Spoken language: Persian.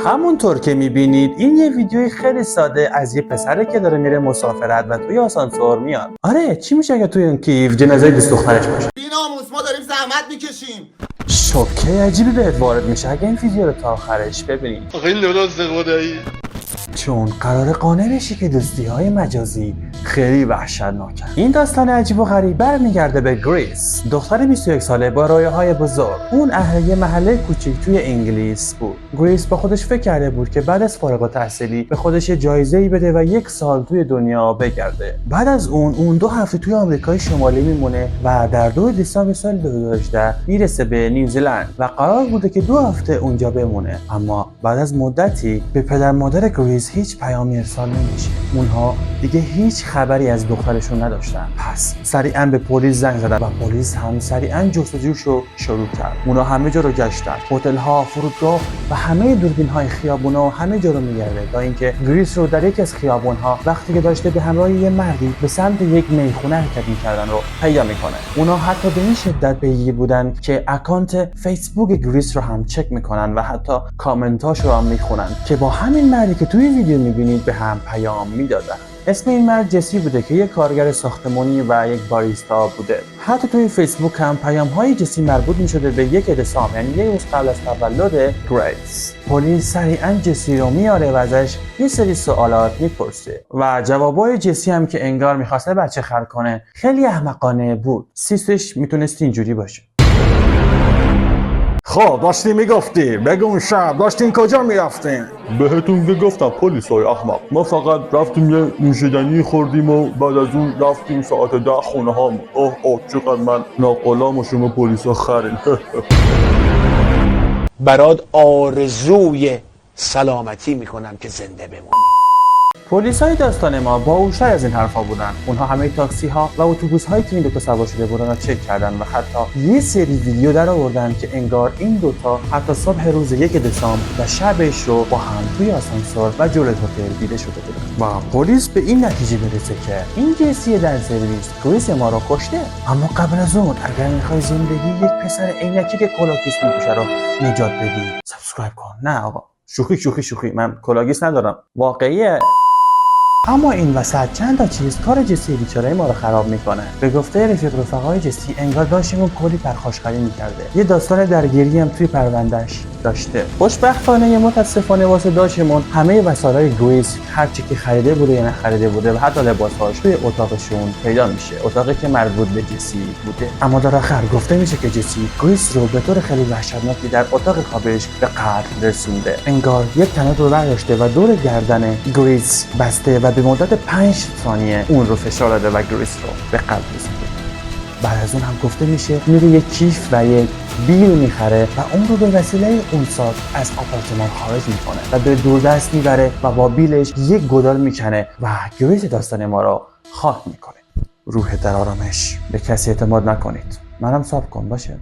همونطور که میبینید این یه ویدیوی خیلی ساده از یه پسره که داره میره مسافرت و توی آسانسور میاد. آره چی میشه اگه توی اون کیف جنازه دوست دخترش باشه؟ بی‌ناموس ما داریم زحمت میکشیم. شوکه عجیبی بهت وارد میشه اگه این ویدیو رو تا آخرش ببینید. آخه این درسته خدایی، چون قرار قانع بشی که دوستی‌های مجازی خیلی وحشتناکن. این داستان عجیب و غریب برمیگرده به گریس، دختر 21 ساله با رویاهای بزرگ. اون اهل یه محله کوچیک توی انگلیس بود. گریس با خودش فکر کرده بود که بعد از فارغ التحصیلی به خودش یه جایزه‌ای بده و 1 سال توی دنیا بگرده. بعد از اون 2 هفته توی آمریکای شمالی میمونه و در 2 دسامبر سال 2018 میرسه به نیوزلند و قرار بوده که 2 هفته اونجا بمونه. اما بعد از مدتی به پدر مادر گریس هیچ پیامی ارسال نمیشه. اونها دیگه هیچ خبری از دخترشون نداشتن. پس سریعا به پلیس زنگ زدن و پلیس هم سریعا جستجوشو شروع کرد. اونا همه جا رو گشتن، هتل‌ها، فرودگاه و همه دوربین‌های خیابونا و همه جا رو میگرده تا اینکه گریس رو در یکی از خیابون‌ها وقتی که داشته به همراه یه مردی به سمت یک میخونه حرکت می‌کردن رو پیدا میکنه. اونا حتی به این شدت پیگیر بودن که اکانت فیسبوک گریس رو هم چک میکنن و حتی کامنتاش رو هم میخونن که با همین مردی که توی ویدیو میبینید به هم پیام میدادن. اسم این مرد جسی بوده که یک کارگر ساختمانی و یک باریستا بوده. حتی توی فیسبوک هم پیام‌های جسی مربوط می‌شده به 1 دسامبر، یعنی 1 روز قبل از تولد گریس. پلیس سریعاً جسی رو میاره و ازش یه سری سوالات میپرسه و جوابای جسی هم که انگار می‌خواسته بچه خر کنه خیلی احمقانه بود. سیستش میتونست اینجوری باشه. خب داشتی میگفتی بگو اون شب داشتین کجا میرفتین؟ بهتون که گفتم پلیسای احمق، ما فقط رفتیم یه نوشیدنی خوردیم و بعد از اون رفتیم ساعت 10 خونه هامون. اوه چقدر من ناقلام و شما پلیسا خرین. برات آرزوی سلامتی میکنم که زنده بمونی. پلیسای داستان ما باهوش‌تر از این حرفا بودن. اونها همه تاکسی ها و اتوبوس هایی که این دوتا سوار شده بودن رو چک کردن و حتی یه سری ویدیو در آوردن که انگار این دوتا حتی صبح روز 1 دسامبر و شبش رو با هم توی آسانسور و جلوی هتل دیده شده بودن. و پلیس به این نتیجه برسه که این جسی در سرویس گریس ما رو کشته. اما قبل از اون اگر میخوای زندگی یک پسر عینکی که کلاگیس میپوشه رو نجات بدی سابسکرایب کن. نه آقا شوخی من کلاگیس ندارم، واقعیه. اما این وسط چند تا چیز کار جسی بیچاره ما رو خراب میکنه. به گفته رفقای جسی انگار داشتیم کلی پرخاشگری میکرده. یه داستان درگیری هم توی پروندهش داشته. خوشبختانه متاسفانه واسه داشتمون همه وسایل گریس هر چی که خریده بوده یا نخریده بوده و حتی لباساش توی اتاقشون پیدا میشه، اتاقی که مربوط به جسی بوده. اما در آخر گفته میشه که جسی گریس رو به طور خیلی وحشتناکی در اتاق خوابش به قتل رسونده. انگار یک تناب رو برداشته و دور گردن گریس بسته و به مدت 5 ثانیه اون رو فشار داده و گریس رو به قتل رسونده. بعد از اون هم گفته میشه میره یک کیف و یک بیل میخره و اون رو به وسیله اون ساعت از آپارتمان خارج میکنه و به دوردست میبره و با بیلش یک گودال میکنه و گریس داستان ما رو خاک میکنه. روح در آرامش، به کسی اعتماد نکنید. منم ساب کن باشه.